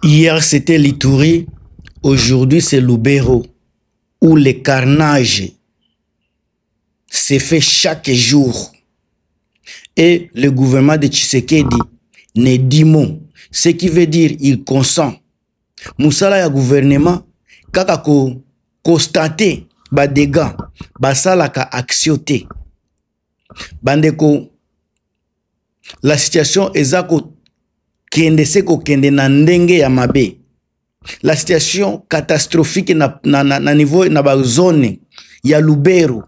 Hier, c'était l'Ituri. Aujourd'hui, c'est Lubero, où le carnage se fait chaque jour. Et le gouvernement de Tshisekedi ne dit mot. Ce qui veut dire il consent. Moussala ya gouvernement, kaka ko constater ba dégâts, ba sala ka actionté. Bandeko, la situation ezako kende seko kende na ndenge ya mabe. La situation catastrophique na niveau na ba zone ya Lubero.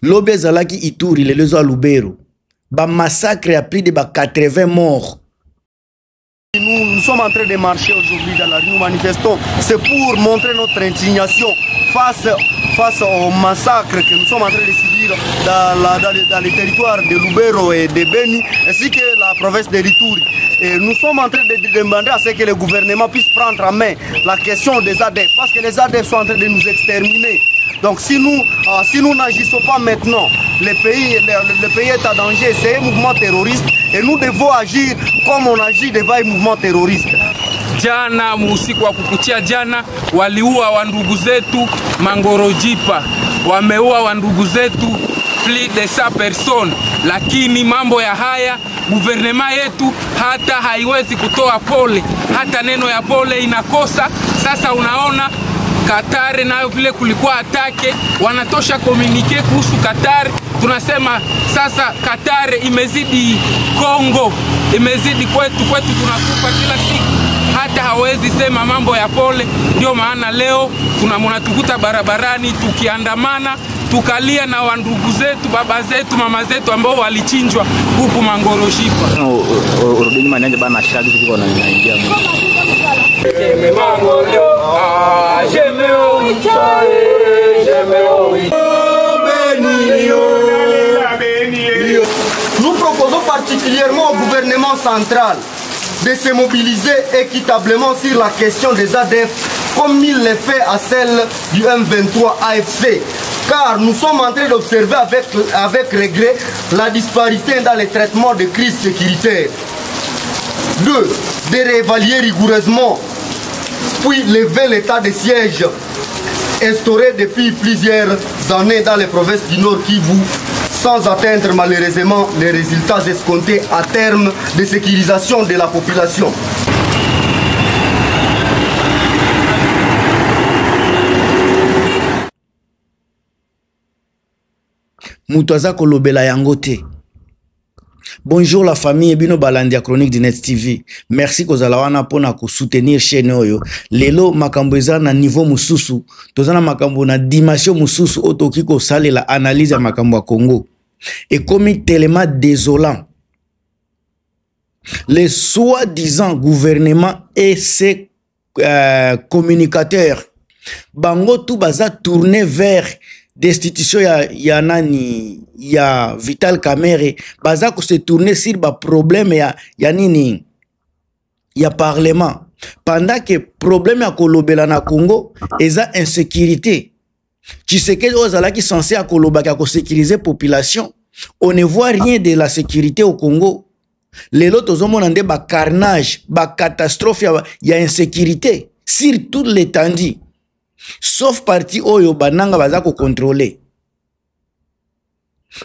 Lobe zalaki Ituri le lezo a Lubero. Ba massacre a plus de 80 morts. Nous sommes en train de marcher aujourd'hui dans la rue, nous manifestons. C'est pour montrer notre indignation face au massacre que nous sommes en train de subir dans les territoires de Lubero et de Beni, ainsi que la province de Ituri. Et nous sommes en train de demander à ce que le gouvernement puisse prendre en main la question des ADF, parce que les ADF sont en train de nous exterminer. Donc si nous n'agissons pas maintenant, le pays est en danger, c'est un mouvement terroriste et nous devons agir comme on agit devant un mouvement terroriste. Jana usiku wa kukuchia jana waliua wandugu zetu Mangorojipa, wameua wandugu zetu plus de 100 personnes, lakini mambo ya haya guvernema yetu hata haiwezi kutoa pole, hata neno ya pole inakosa. Sasa unaona Katari nayo vile kulikuwa atake, wanatosha komunike kuhusu Katari. Tunasema sasa Katari imezidi Kongo, imezidi kwetu tunakufa kila siku. Hata hawezi sema mambo ya pole. Ndio maana leo tunatukuta barabarani tukiandamana, tukalia na wandugu zetu, baba zetu, mama zetu ambao walichinjwa huku Mangorojipa. Urudi nyuma nje bana shadi ziko na inaingia. Nous proposons particulièrement au gouvernement central de se mobiliser équitablement sur la question des ADF comme il le fait à celle du M23 AFC. Car nous sommes en train d'observer avec regret la disparité dans les traitements de crise sécuritaire. 2. De réévaluer rigoureusement, puis lever l'état de siège instauré depuis plusieurs années dans les provinces du Nord Kivu, sans atteindre malheureusement les résultats escomptés à terme de sécurisation de la population. Moutaza kolobela yangote. Bonjour la famille, bino balandia chronique du Net TV. Merci kozalawana pona ko soutenir chaîne oyo. Lelo makambo eza na niveau mususu, tozana makambo na dimension mususu otoki ko salela analyse ya makambo ya Congo. Et comme tellement désolant. Les soi-disant gouvernement et ses communicateurs bango tout baza tourné vers destitution ya nani ya Vital Kamerhe baza ko se tourner sur ba problème ya nini ya parlement pendant que problème ya kolobela na Congo eza insécurité. Tshisekedi ozala ki censé a koloba ka ko sécuriser population, on ne voit rien de la sécurité au Congo. Lelo tozomona nde ba carnage, ba catastrophe ya insécurité sur toute l'étendue. Sauf parti oyo bananga baza ko contrôler.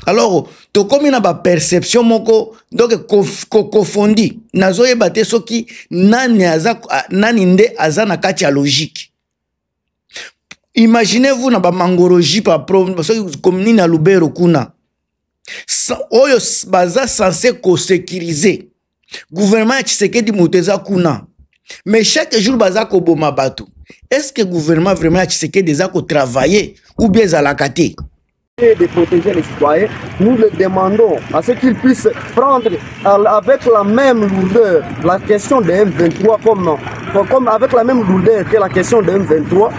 Alors, to komi na ba perception moko donc kofondi nazoye bate soki nani nde aza na kati ya logique. Imaginez-vous na ba Mangorojipa comme ni na Lubero kuna. Oyo baza censé ko sécuriser Gouvernement Tshisekedi Mouteza Kuna. Mais chaque jour, bazako boma bato. Est-ce que le gouvernement vraiment Tshisekedi Zako travailler ou bien Zalakate? De protéger les citoyens, nous le demandons à ce qu'ils puissent prendre avec la même lourdeur la question de M23 comme avec la même lourdeur que la question de M23,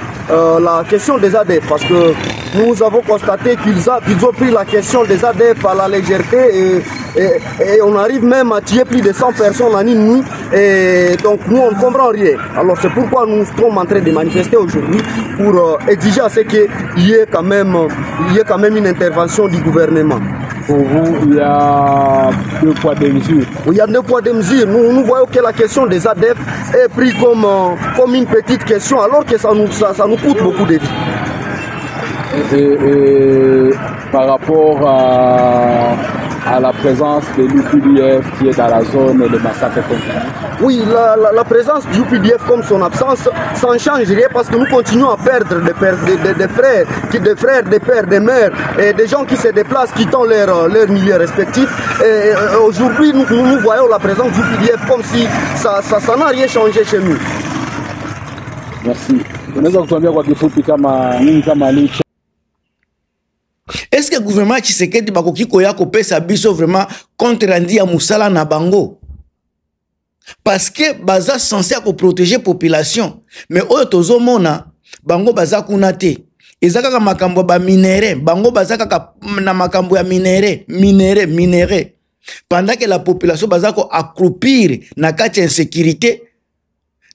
la question des ADF, parce que nous avons constaté qu'ils ont pris la question des ADF à la légèreté et on arrive même à tuer plus de 100 personnes en une nuit, et donc nous on ne comprend rien. Alors c'est pourquoi nous sommes en train de manifester aujourd'hui pour exiger à ce qu'il y ait quand même une intervention du gouvernement. Pour vous, il y a 2 poids 2 mesures. Oui, il y a 2 poids 2 mesures. Nous voyons que la question des ADF est prise comme une petite question, alors que ça nous coûte beaucoup de vie. Et par rapport à la présence de l'UPDF qui est dans la zone de massacre continu. Oui, la présence du UPDF comme son absence, ça ne change rien parce que nous continuons à perdre des frères, des pères, des mères et des gens qui se déplacent, quittant leur milieu respectif. Et aujourd'hui, nous voyons la présence du UPDF comme si ça n'a rien changé chez nous. Merci. Unaweza kutuambia kwa kifupi kama nini kama licha? Est-ce que le gouvernement Tshisekedi bakoki koya kopesa biso vraiment contre randi ya musala na bango? Parce que baza censé protéger la population. Mais oyo tozomona bango baza kuna te. Ezaka makambo ba minéré, bango baza kaka na makambo ya minéré. Pendant que la population baza ko accroupir na kati ya insécurité,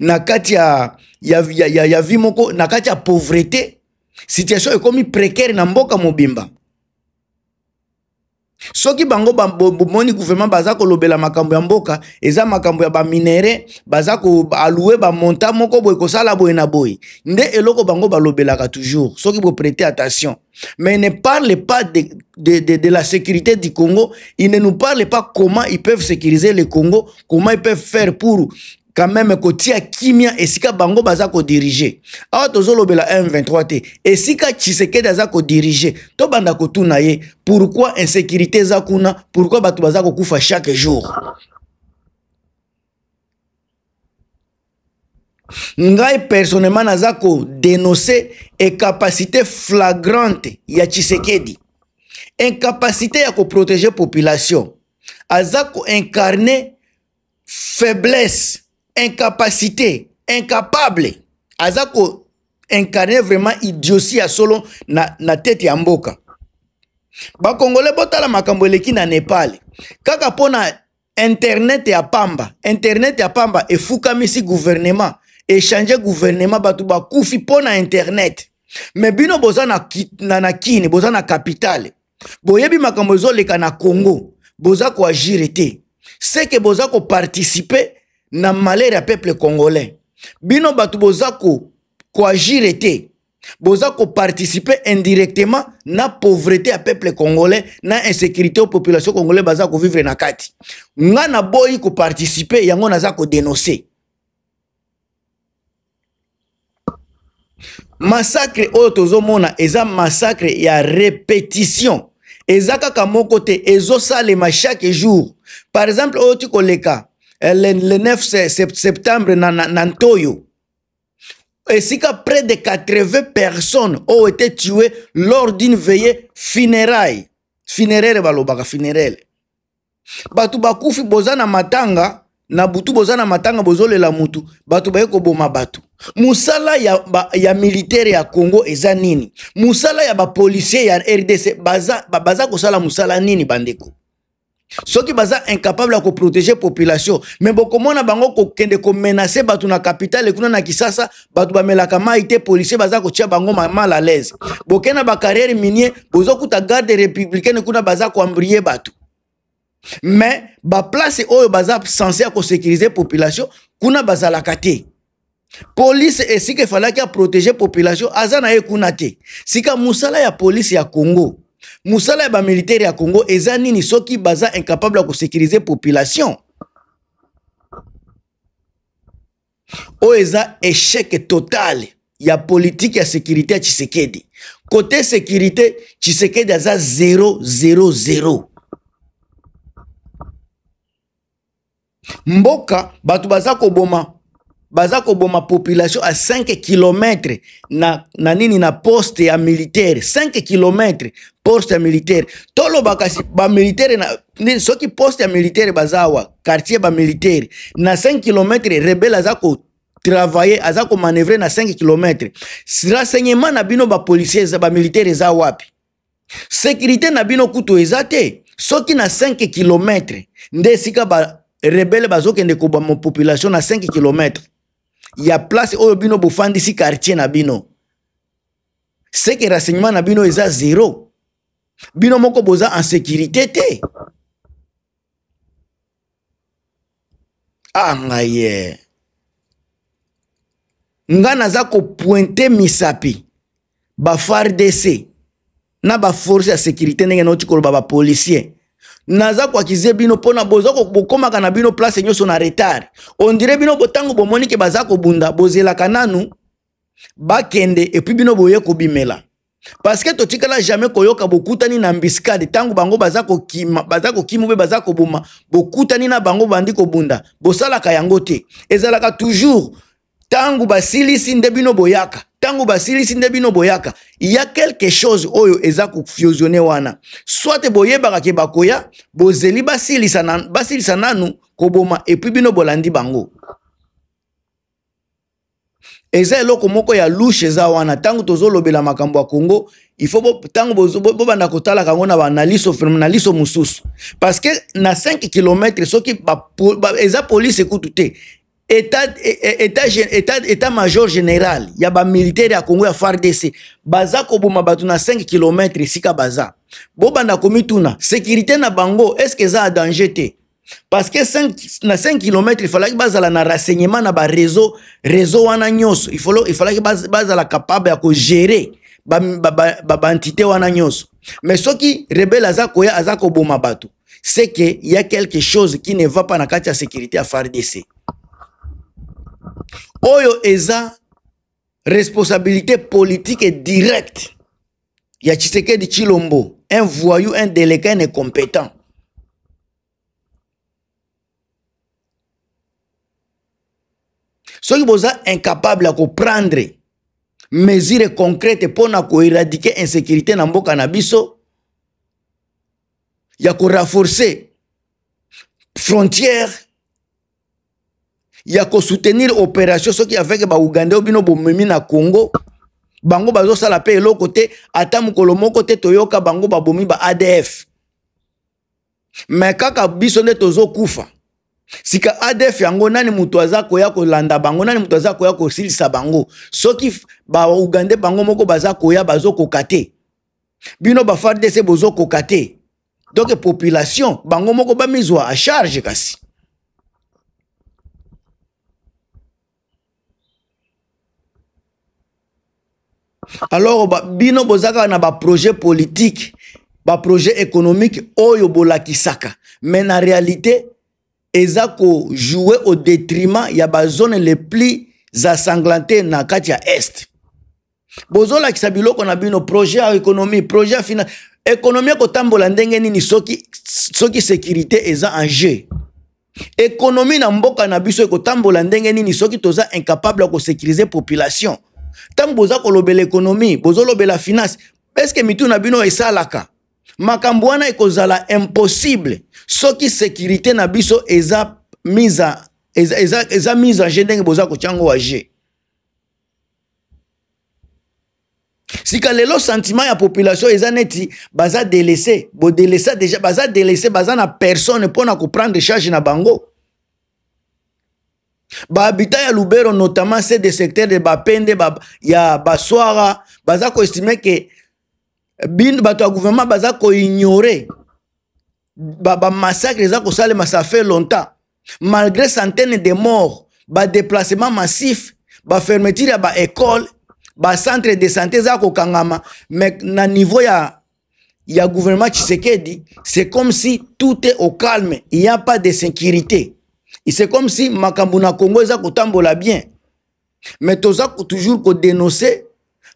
na kati ya vie moko, na kati ya pauvreté. Situation est comme précaire na mboka mobimba. Soki bango moni gouvernement bazako lobela makambo ya mboka, eza makambo ya ba minéré, bazako allouer ba monta moko boy ko sala boy na boy. Nde eloko bango ba lobelaka toujours. Soki vous prêtez attention. Mais ne parle pas de la sécurité du Congo, il ne nous parle pas comment ils peuvent sécuriser le Congo, comment ils peuvent faire pour quand même kotia kimia esika bango bazako diriger. Awa tozolo bela M23 te. Esika Tshisekedi azako diriger. To banda kotuna ye. Pourquoi insécurité zakuna? Pourquoi batu bazako kufa chaque jour? Ngai personnellement nazako dénoncer incapacité flagrante ya Tshisekedi. Incapacité ya ko protéger population. Azako incarner faiblesse. Incapacité, incapable. Azako incarner vraiment idiotie à solo na tête ya mboka. Ba Congolais botala makambo eleki na Nepal. Kaka pona internet ya pamba e fukamisi gouvernement, échanger gouvernement batu ba kufi pona internet. Mais bino boza na kini, boza na capitale. Boyebi makambo ezoleka na Congo, boza ko agir te. C'est que boza ko participer na malheur ya peuple congolais. Bino batu bozako agir te. Bozako participer indirectement na pauvreté ya peuple congolais, na insécurité aux population congolais bazako vivre na kati. Nga na boyi ko participer yango nazako dénoncer. Massacre oyo tozomona eza massacre ya répétition. Eza kaka moko te ezo salema chaque jour. Par exemple oyo tikoleka le 9 septembre na Ntoyo. Et si près de 80 personnes ont été tuées lors d'une veillée funéraire. Funéraire balobaka funéraire. Batu bakufi bozana matanga, na butu bozana matanga bozolela mutu, batu bayeko boma batu. Musala ya militaire ya Congo eza nini? Musala ya ba policier ya RDC baza kosala musala nini bandeko? Ceux qui baza incapable de protéger la population, mais beaucoup mona bango ko kende ko menacer batu na capitale kuna na Kisasa, batu ba melaka maite policier baza ko tia bango mal à l'aise. Bokena ba carrière minier, bozo kuta garde républicaine kuna baza ko embrier batu. Mais ba place oyo baza censé ko sécuriser population, kuna baza la kate. Police et si que fallait qu'il protéger population, azana ye kuna te. Sika musala ya police ya Congo. Musala ba militaire ya Congo eza nini soki baza incapable de sécuriser population. O eza échec total ya politique ya sécurité ya Tshisekedi. Côté sécurité, Tshisekedi aza 0-0-0. mboka batu bazako boma population à 5 km na nini na poste ya militaire 5 km poste ya militaire tolo bakasi ba militaire na soki poste ya militaire bazawa quartier ba militaire na 5 km rebelle azako travailler azako manœuvrer na 5 km renseignement na bino ba policiers ba militaire za wapi sécurité na bino kutu ezate soki na 5 km nde sika ba rebelle bazokende ko ba population na 5 km ya place oyo bino bofandi si quartier na bino c'est que renseignement na bino eza zéro bino moko boza en sécurité te ngaye nga naza ko pointer misapi ba FARDC na ba force ya sécurité ndenge noti koloba ba policier naza kwa kize bino pona bozako bokomaka na bino place nyoso na retard on dirait bino botango bomoni ke bazako bunda bozela kananu bakende et puis bino boye ko bimela parce que totikala jamais koyoka bokutani na embuscade tango bango bazako kima be bazako buma bokutani na bango bandi ko bunda bosalaka yango te ezalaka toujours tango basilisi nde bino boyaka tango basilisi nde bino boyaka il y a quelque chose oyo ezako fusionner wana soit boyebaka ke bakoya bozeli basilisa nanu koboma et puis bino bolandi bango eza eloko moko ya louche eza wana tango tozolobela makambo ya Congo il faut tango bobanda kotala kango na banaliso firme na liso mususu parce que na 5 km soki eza police ekutu te état major général ya ba militaire ya Congo ya FARDC baza ko boma batu na 5 km sika baza bobanda komituna sécurité na bango est-ce que ça a danger te parce que 5 km il fallait que bazala na renseignement na ba réseau wana nyonso il fallait que bazala capable ya ko gérer ba entité wana nyonso mais soki rebelle azakoya azako boma batu c'est que il y a quelque chose qui ne va pas na kati ya sécurité ya FARDC oyo eza responsabilité politique et directe ya Tshisekedi Tshilombo, un voyou, un délégué incompétent. Soki boza incapable à prendre mesures concrètes pour éradiquer l'insécurité na mboka na biso, ya ko renforcer frontières, ya ko soutenir opération soki avec ba Ouganda obino bomemi na Congo, bango bazo sala pe eloko te ata mukolo moko te toyoka bango babomi ba ADF. Mais kaka biso ne tozo kufa. Sika ADF yango nani mutu aza koya kolanda bango, nani mutu aza koya kosilisa bango. Soki ba Uganda bango moko baza koya bazo kokate. Bino ba FARDC bozo kokate. Donc population bango moko ba mizwa a charge kasi. Alors bino bozaka na ba projet politique, ba projet économique oyo bolakisaka. Mais en réalité ezako jouer au détriment ya ba zone les plus ensanglantées na kati ya est. Bozola kisabiloko na bino projet à économie, projet à finance. Économie ko tambola ndenge nini soki sécurité eza en jeu. Économie na mboka na biso ko tambola ndenge nini soki toza incapable ko sécuriser population. Tant boza kolobe l'économie, bozo lobe la finance, est-ce que mitu na bino esalaka? Makambo wana ekozala impossible. Soki sécurité na biso eza mise en jeu ndenge boza ko tiango wa jeu. Sika lelo sentiment ya population eza neti baza délaissé, bo délaissé déjà baza délaissé baza na personne pour na ko prendre charge na bango. Ba habitat ya Lubero notamment c'est des secteurs de Bapende ya Baswara baza ko estimer que bin bato ya gouvernement baza ko ignorer ba massacre za ko salema ça fait longtemps malgré centaines de morts, ba déplacement massif, ba fermeture ya ba école, ba centre de santé za ko kangama, mais na niveau ya gouvernement Tshisekedi c'est comme si tout est au calme, il n'y a pas de sécurité. Et c'est comme si Makambuna Congo eza kotambola bien. Mais toza toujours ko dénoncer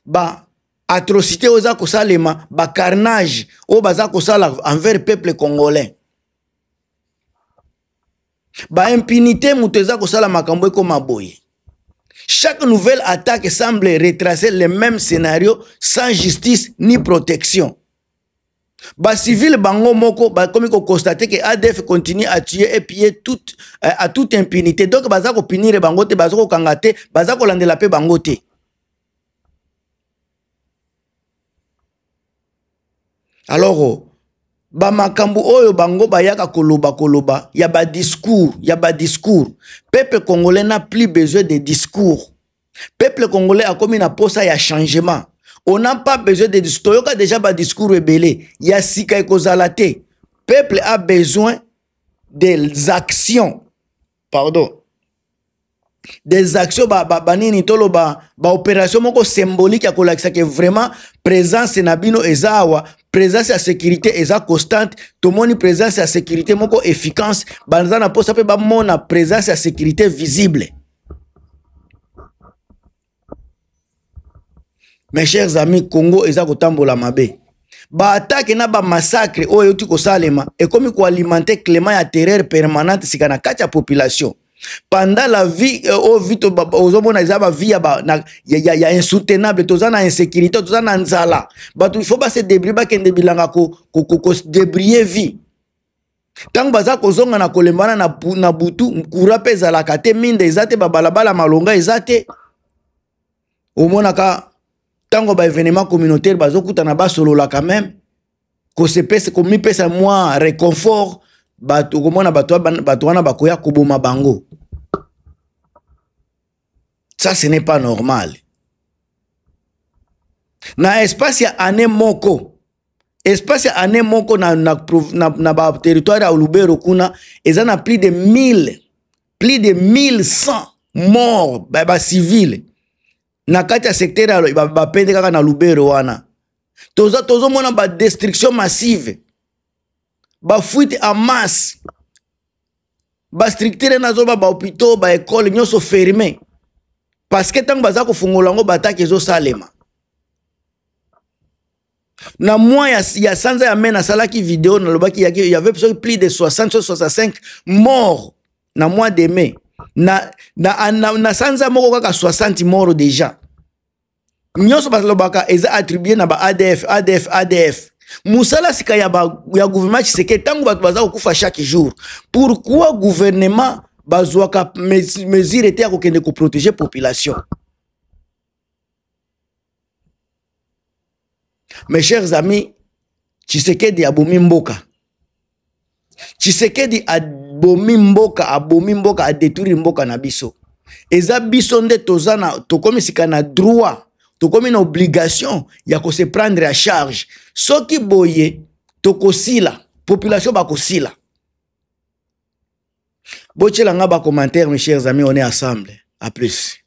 ba atrocité oza ko salema, ba carnage o baza ko sala envers peuple congolais. Ba impunité moto eza kosala makambo ekoma boye. Chaque nouvelle attaque semble retracer le même scénario sans justice ni protection. Ba civil bango moko ba komi ko constater que ADF continue à tuer et piller à toute impunité. Donc baza ko punir bango te, baza ko kangate, baza ko landela pe bango te. Alors ba makambu oyo bango bayaka koloba ya ba discours, peuple congolais n'a plus besoin de discours. Peuple congolais a commis na posa ya changement. On n'a pas besoin de discours. Toyoka déjà ba discours rebelle. Ya sika ekozalate. Peuple a besoin des actions. Pardon. Des actions banini tolo ba opération moko symbolique ya kolakisa que vraiment présence na bino ezawa, présence ya sécurité eza constante, tomoni présence ya sécurité moko efficace, banza na posa pe ba mona présence ya sécurité visible. Mes chers amis, Congo eza kotambola mabe. Ba attaque na ba massacre oyo ti ko salema et comme ko alimenter clément ya terreur permanente sikana kati ya population. Pendant la vie au vite ozomona ezaba vie ya insoutenable, tozana insécurité, tozana nzala. Batu il faut pas se débrouiller ba kende bilanga ko débrouiller vie. Tant baza kozonga na kolembana na butu mkura pe zalaka te minde ezate babalabala malonga ezate. Omona ka tango ba événement communautaire bazokuta na basolola quand même ko se pese ko mi pesa moi réconfort batu komona batu wana bakoya koboma bango. Ça ce n'est pas normal. Na espace ya ane moko na ba territoire ya Lubero kuna ezana plus de 1100 morts ba civils. Na kati ya secteur ba pende kaka na Lubero wana. Tozo mona ba destruction massive. Ba fuite en masse. Ba structure na zo ba hôpitaux, ba école nyoso fermé. Parce que tant baza ko fungola ngo bataki ezo salema. Na moi ya sanza ya mena salaki vidéo na lobaki il y avait plus de 65 morts na mois de mai. Na sanza moko kaka 60 morts déjà. Nyoso balobaka eza attribué na ba ADF. Musala sika ya gouvernement Tshisekedi tangu batu baza kokufa chaque jour. Pourquoi gouvernement bazwaka mesure te ya kokende ko protéger population? Mes chers amis, Tshisekedi abomi mboka. Tshisekedi abomi mboka, a détruire mboka na biso. Eza biso nde tozana tokomi sika na droit. Tokomi na obligation ya ko se prendre à charge. Soki boye tokosila, population bakosila. Bochela nga ba commentaire mes chers amis, on est ensemble. À plus.